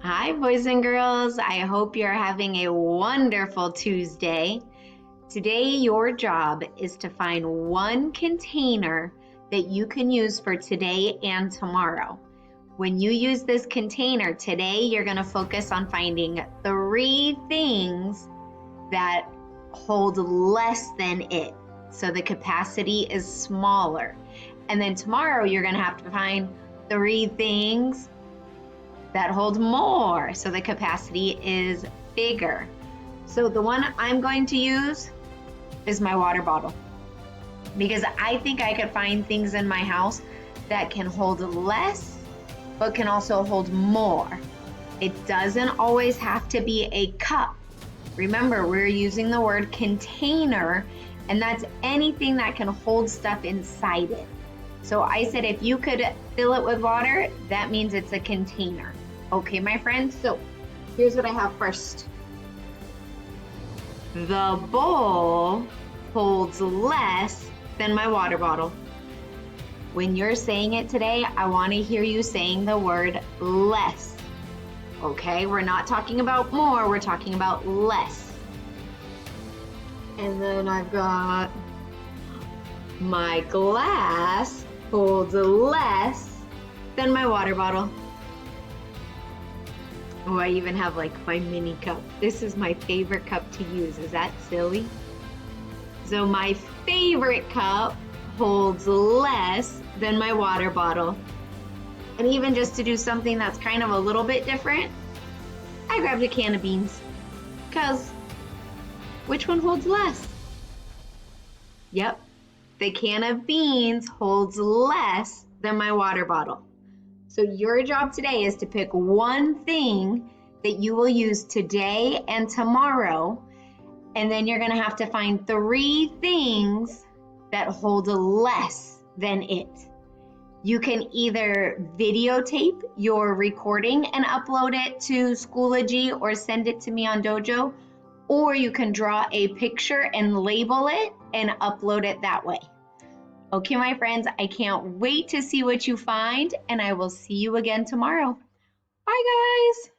Hi, boys and girls. I hope you're having a wonderful Tuesday. Today, your job is to find one container that you can use for today and tomorrow. When you use this container today, you're going to focus on finding 3 things that hold less than it. So the capacity is smaller. And then tomorrow, you're going to have to find 3 things that hold more, so the capacity is bigger. So the one I'm going to use is my water bottle, because I think I could find things in my house that can hold less, but can also hold more. It doesn't always have to be a cup. Remember, we're using the word container, and that's anything that can hold stuff inside it. So I said if you could fill it with water, that means it's a container. Okay, my friends, so here's what I have first. The bowl holds less than my water bottle. When you're saying it today, I want to hear you saying the word less. Okay, we're not talking about more, we're talking about less. And then I've got my glass holds less than my water bottle. Oh, I even have like my mini cup. This is my favorite cup to use. Is that silly? So my favorite cup holds less than my water bottle. And even just to do something that's kind of a little bit different, I grabbed a can of beans. Because which one holds less? Yep, the can of beans holds less than my water bottle. So your job today is to pick one thing that you will use today and tomorrow, and then you're going to have to find 3 things that hold less than it. You can either videotape your recording and upload it to Schoology or send it to me on Dojo, or you can draw a picture and label it and upload it that way. Okay, my friends, I can't wait to see what you find, and I will see you again tomorrow. Bye, guys.